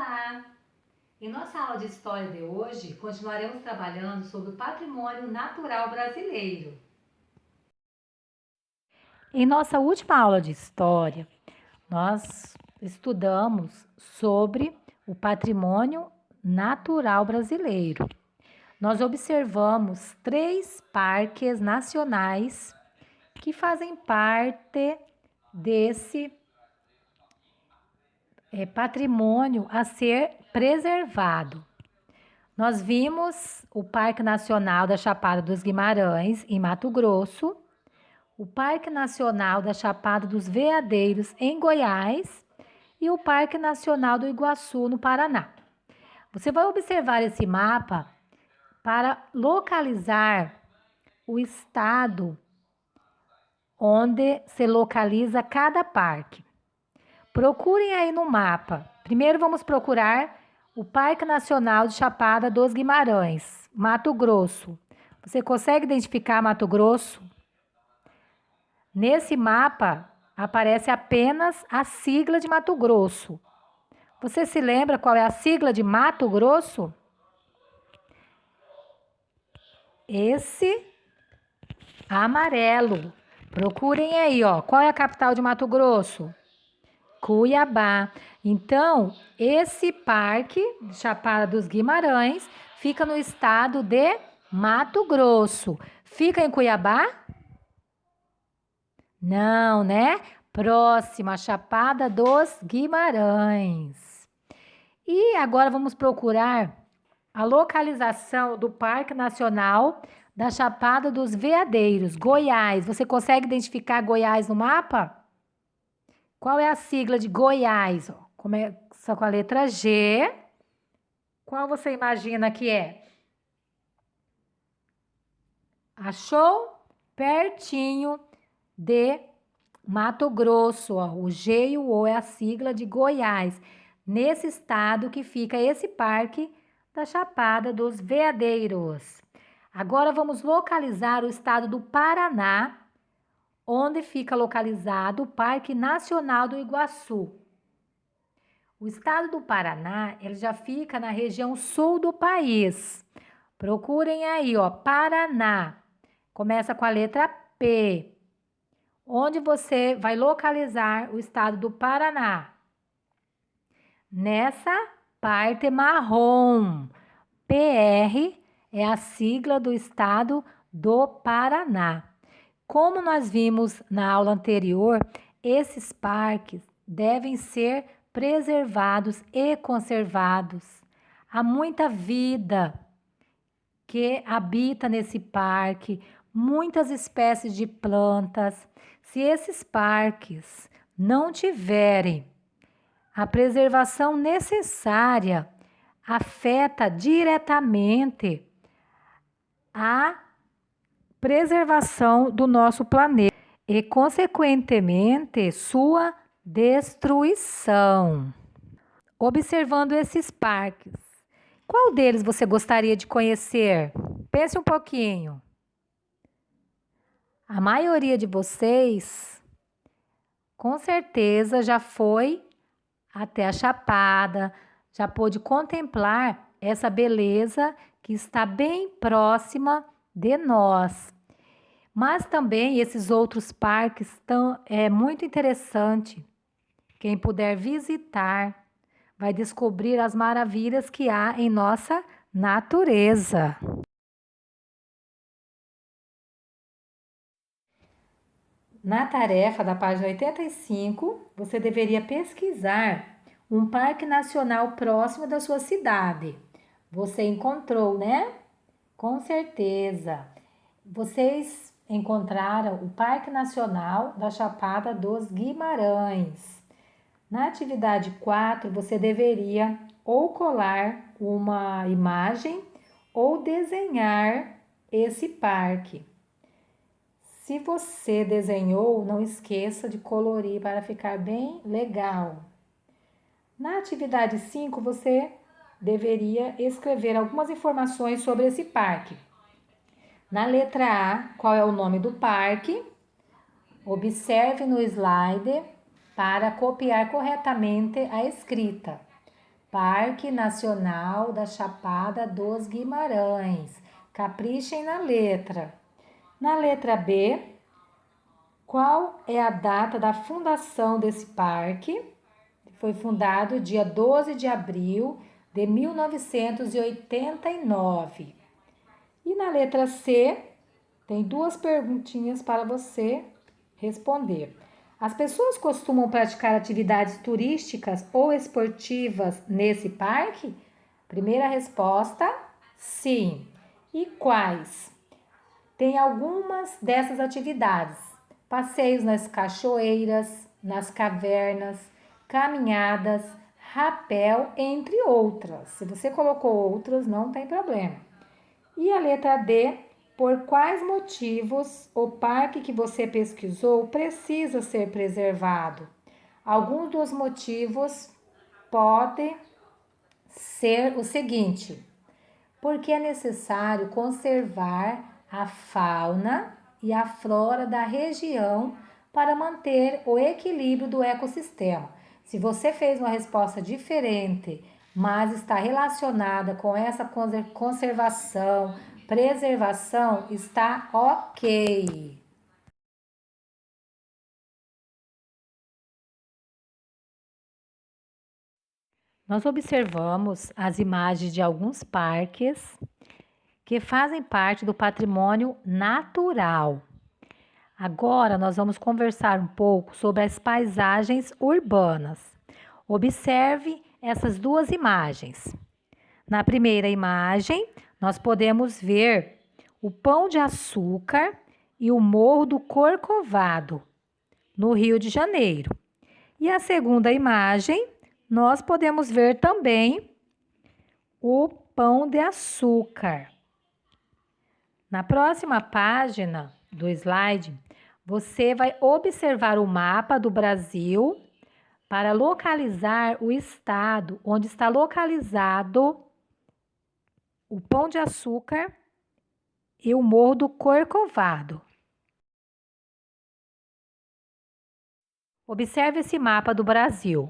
Olá! Em nossa aula de história de hoje, continuaremos trabalhando sobre o patrimônio natural brasileiro. Em nossa última aula de história, nós estudamos sobre o patrimônio natural brasileiro. Nós observamos 3 parques nacionais que fazem parte desse patrimônio a ser preservado. Nós vimos o Parque Nacional da Chapada dos Guimarães, em Mato Grosso, o Parque Nacional da Chapada dos Veadeiros, em Goiás, e o Parque Nacional do Iguaçu, no Paraná. Você vai observar esse mapa para localizar o estado onde se localiza cada parque. Procurem aí no mapa. Primeiro vamos procurar o Parque Nacional de Chapada dos Guimarães, Mato Grosso. Você consegue identificar Mato Grosso? Nesse mapa aparece apenas a sigla de Mato Grosso. Você se lembra qual é a sigla de Mato Grosso? Esse amarelo. Procurem aí, ó. Qual é a capital de Mato Grosso? Cuiabá. Então, esse parque, Chapada dos Guimarães, fica no estado de Mato Grosso. Fica em Cuiabá? Não, né? Próxima, Chapada dos Guimarães. E agora vamos procurar a localização do Parque Nacional da Chapada dos Veadeiros, Goiás. Você consegue identificar Goiás no mapa? Qual é a sigla de Goiás? Começa com a letra G. Qual você imagina que é? Achou? Pertinho de Mato Grosso. Ó. O G e o O é a sigla de Goiás. Nesse estado que fica esse parque da Chapada dos Veadeiros. Agora vamos localizar o estado do Paraná, onde fica localizado o Parque Nacional do Iguaçu. O estado do Paraná, ele já fica na região sul do país. Procurem aí, ó, Paraná. Começa com a letra P. Onde você vai localizar o estado do Paraná? Nessa parte marrom. PR é a sigla do estado do Paraná. Como nós vimos na aula anterior, esses parques devem ser preservados e conservados. Há muita vida que habita nesse parque, muitas espécies de plantas. Se esses parques não tiverem a preservação necessária, afeta diretamente a preservação do nosso planeta e, consequentemente, sua destruição. Observando esses parques, qual deles você gostaria de conhecer? Pense um pouquinho. A maioria de vocês, com certeza, já foi até a Chapada, já pôde contemplar essa beleza que está bem próxima de nós. Mas também esses outros parques é muito interessante. Quem puder visitar vai descobrir as maravilhas que há em nossa natureza. Na tarefa da página 85, você deveria pesquisar um parque nacional próximo da sua cidade. Você encontrou, né? Com certeza. Vocês encontraram o Parque Nacional da Chapada dos Guimarães. Na atividade 4, você deveria ou colar uma imagem ou desenhar esse parque. Se você desenhou, não esqueça de colorir para ficar bem legal. Na atividade 5, você deveria escrever algumas informações sobre esse parque. Na letra A, qual é o nome do parque? Observe no slide para copiar corretamente a escrita. Parque Nacional da Chapada dos Guimarães. Caprichem na letra. Na letra B, qual é a data da fundação desse parque? Foi fundado dia 12 de abril de 1989. E na letra C, tem duas perguntinhas para você responder. As pessoas costumam praticar atividades turísticas ou esportivas nesse parque? Primeira resposta, sim. E quais? Tem algumas dessas atividades: passeios nas cachoeiras, nas cavernas, caminhadas, rapel, entre outras. Se você colocou outras, não tem problema. E a letra D, por quais motivos o parque que você pesquisou precisa ser preservado? Alguns dos motivos podem ser o seguinte: porque é necessário conservar a fauna e a flora da região para manter o equilíbrio do ecossistema. Se você fez uma resposta diferente, mas está relacionada com essa conservação, preservação, está ok. Nós observamos as imagens de alguns parques que fazem parte do patrimônio natural. Agora nós vamos conversar um pouco sobre as paisagens urbanas. Observe essas duas imagens. Na primeira imagem, nós podemos ver o Pão de Açúcar e o Morro do Corcovado, no Rio de Janeiro. E a segunda imagem, nós podemos ver também o Pão de Açúcar. Na próxima página do slide, você vai observar o mapa do Brasil para localizar o estado onde está localizado o Pão de Açúcar e o Morro do Corcovado. Observe esse mapa do Brasil.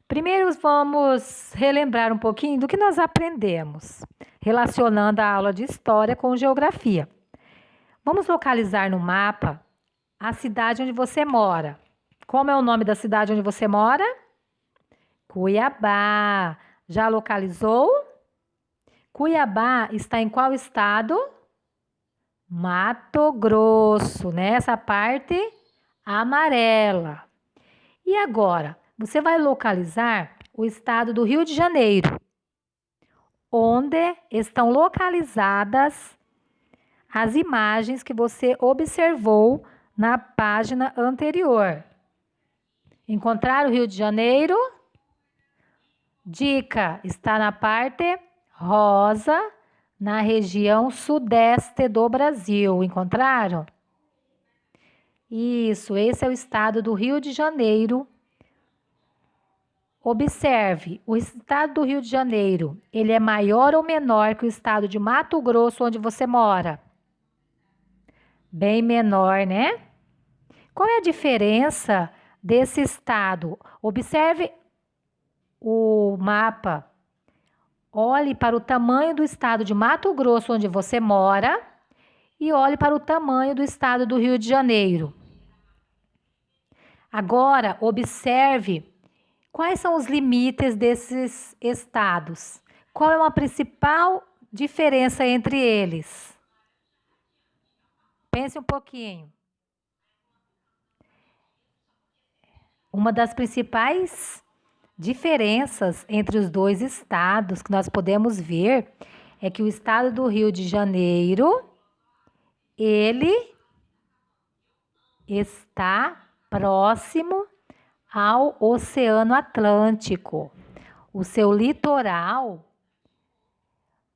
Primeiro vamos relembrar um pouquinho do que nós aprendemos, relacionando a aula de história com geografia. Vamos localizar no mapa a cidade onde você mora. Como é o nome da cidade onde você mora? Cuiabá. Já localizou? Cuiabá está em qual estado? Mato Grosso, nessa parte amarela. E agora, você vai localizar o estado do Rio de Janeiro, onde estão localizadas as imagens que você observou na página anterior. Encontrar o Rio de Janeiro? Dica: está na parte rosa, na região sudeste do Brasil. Encontraram? Isso, esse é o estado do Rio de Janeiro. Observe, o estado do Rio de Janeiro, ele é maior ou menor que o estado de Mato Grosso, onde você mora? Bem menor, né? Qual é a diferença desse estado? Observe o mapa. Olhe para o tamanho do estado de Mato Grosso, onde você mora, e olhe para o tamanho do estado do Rio de Janeiro. Agora, observe quais são os limites desses estados. Qual é a principal diferença entre eles? Pense um pouquinho. Uma das principais diferenças entre os dois estados que nós podemos ver é que o estado do Rio de Janeiro, ele está próximo ao Oceano Atlântico. O seu litoral,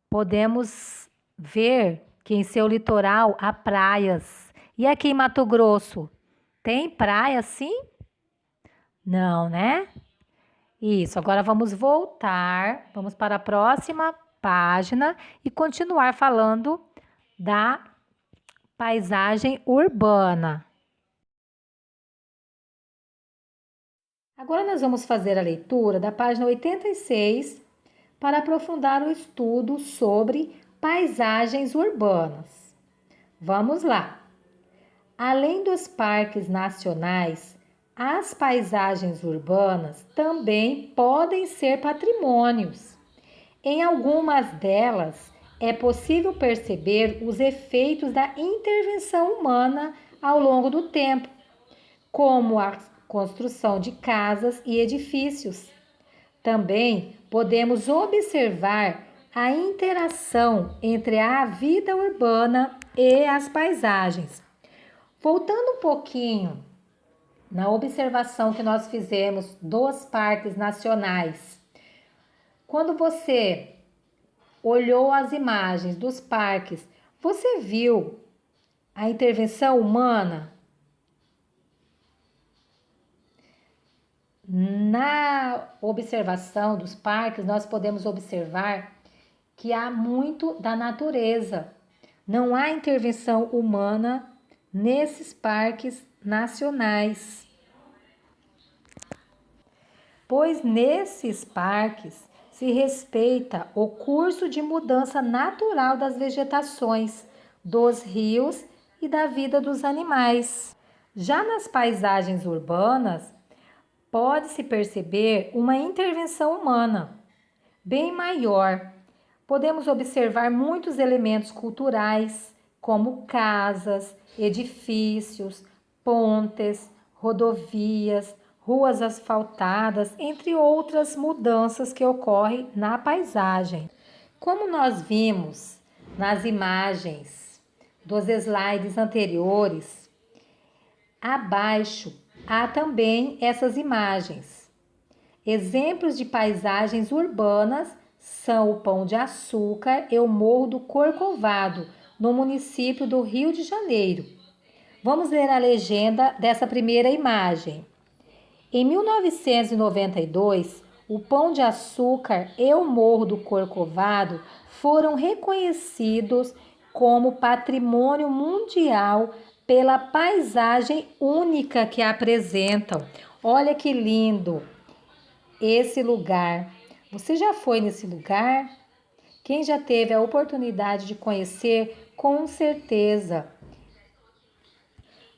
podemos ver que em seu litoral há praias. E aqui em Mato Grosso, tem praia sim? Não, né? Isso, agora vamos voltar, vamos para a próxima página e continuar falando da paisagem urbana. Agora nós vamos fazer a leitura da página 86 para aprofundar o estudo sobre paisagens urbanas. Vamos lá! Além dos parques nacionais, as paisagens urbanas também podem ser patrimônios. Em algumas delas, é possível perceber os efeitos da intervenção humana ao longo do tempo, como a construção de casas e edifícios. Também podemos observar a interação entre a vida urbana e as paisagens. Voltando um pouquinho na observação que nós fizemos dos parques nacionais, quando você olhou as imagens dos parques, você viu a intervenção humana? Na observação dos parques, nós podemos observar que há muito da natureza. Não há intervenção humana nesses parques nacionais, pois nesses parques se respeita o curso de mudança natural das vegetações, dos rios e da vida dos animais. Já nas paisagens urbanas, pode-se perceber uma intervenção humana bem maior. Podemos observar muitos elementos culturais, como casas, edifícios, pontes, rodovias, ruas asfaltadas, entre outras mudanças que ocorrem na paisagem. Como nós vimos nas imagens dos slides anteriores, abaixo há também essas imagens. Exemplos de paisagens urbanas são o Pão de Açúcar e o Morro do Corcovado, no município do Rio de Janeiro. Vamos ler a legenda dessa primeira imagem. Em 1992, o Pão de Açúcar e o Morro do Corcovado foram reconhecidos como patrimônio mundial pela paisagem única que apresentam. Olha que lindo esse lugar. Você já foi nesse lugar? Quem já teve a oportunidade de conhecer, com certeza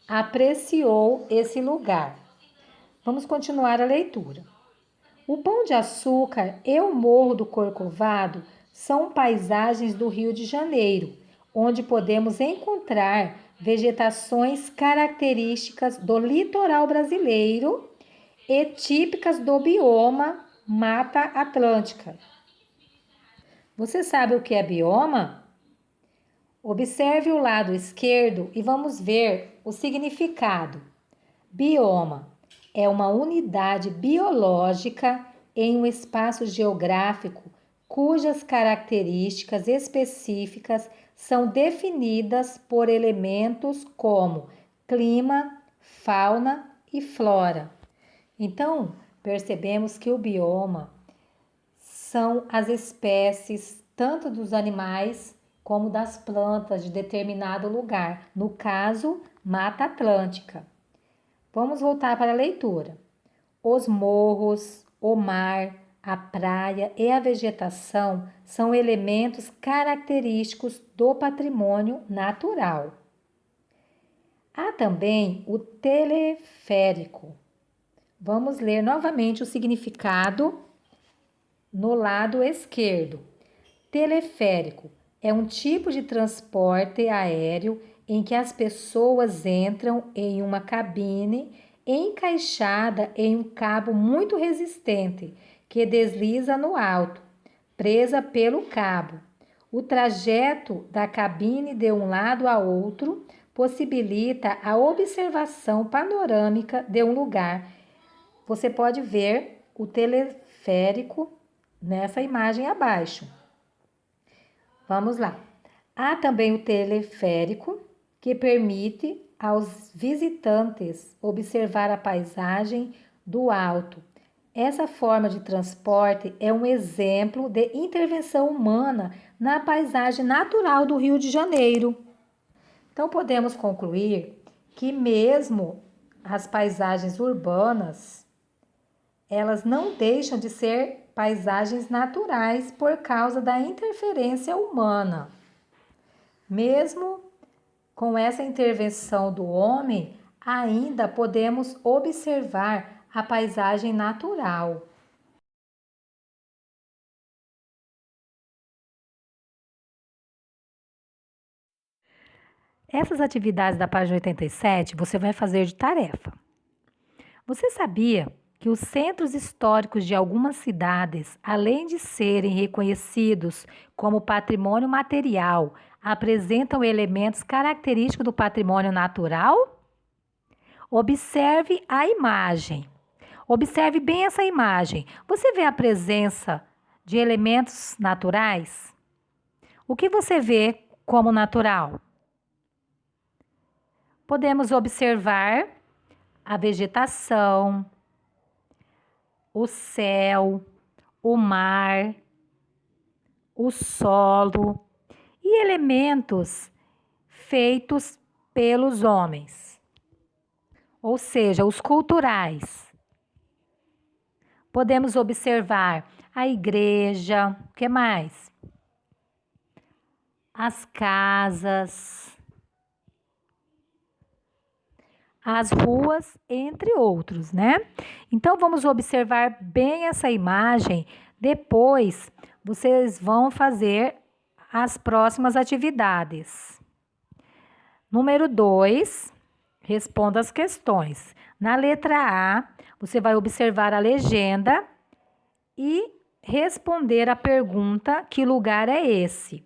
apreciou esse lugar. Vamos continuar a leitura. O Pão de Açúcar e o Morro do Corcovado são paisagens do Rio de Janeiro, onde podemos encontrar vegetações características do litoral brasileiro e típicas do bioma Mata Atlântica. Você sabe o que é bioma? Observe o lado esquerdo e vamos ver o significado. Bioma é uma unidade biológica em um espaço geográfico cujas características específicas são definidas por elementos como clima, fauna e flora. Então, percebemos que o bioma são as espécies tanto dos animais como das plantas de determinado lugar, no caso, Mata Atlântica. Vamos voltar para a leitura. Os morros, o mar, a praia e a vegetação são elementos característicos do patrimônio natural. Há também o teleférico. Vamos ler novamente o significado no lado esquerdo. Teleférico é um tipo de transporte aéreo em que as pessoas entram em uma cabine encaixada em um cabo muito resistente que desliza no alto, presa pelo cabo. O trajeto da cabine de um lado a outro possibilita a observação panorâmica de um lugar. Você pode ver o teleférico nessa imagem abaixo. Vamos lá. Há também o teleférico, que permite aos visitantes observar a paisagem do alto. Essa forma de transporte é um exemplo de intervenção humana na paisagem natural do Rio de Janeiro. Então, podemos concluir que mesmo as paisagens urbanas elas não deixam de ser paisagens naturais por causa da interferência humana. Mesmo com essa intervenção do homem, ainda podemos observar a paisagem natural. Essas atividades da página 87 você vai fazer de tarefa. Você sabia que os centros históricos de algumas cidades, além de serem reconhecidos como patrimônio material, apresentam elementos característicos do patrimônio natural? Observe a imagem. Observe bem essa imagem. Você vê a presença de elementos naturais? O que você vê como natural? Podemos observar a vegetação, o céu, o mar, o solo e elementos feitos pelos homens, ou seja, os culturais. Podemos observar a igreja, o que mais? As casas, as ruas, entre outros, né? Então, vamos observar bem essa imagem. Depois, vocês vão fazer as próximas atividades. Número 2, responda as questões. Na letra A, você vai observar a legenda e responder a pergunta: que lugar é esse?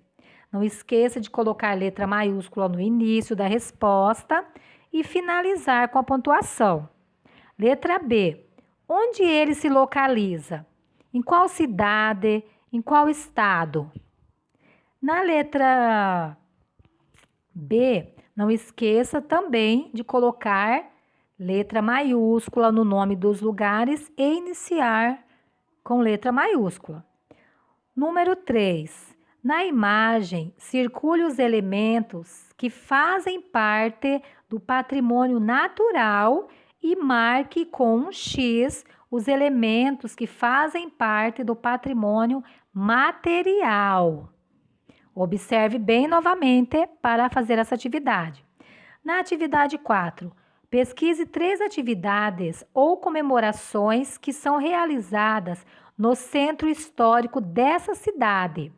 Não esqueça de colocar letra maiúscula no início da resposta e finalizar com a pontuação. Letra B. Onde ele se localiza? Em qual cidade? Em qual estado? Na letra B, não esqueça também de colocar letra maiúscula no nome dos lugares e iniciar com letra maiúscula. Número 3. Na imagem, circule os elementos que fazem parte do patrimônio natural e marque com um X os elementos que fazem parte do patrimônio material. Observe bem novamente para fazer essa atividade. Na atividade 4, pesquise 3 atividades ou comemorações que são realizadas no centro histórico dessa cidade.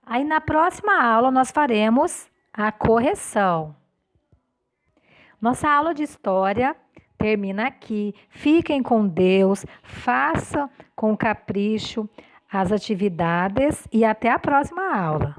Aí na próxima aula nós faremos a correção. Nossa aula de história termina aqui. Fiquem com Deus, façam com capricho as atividades e até a próxima aula.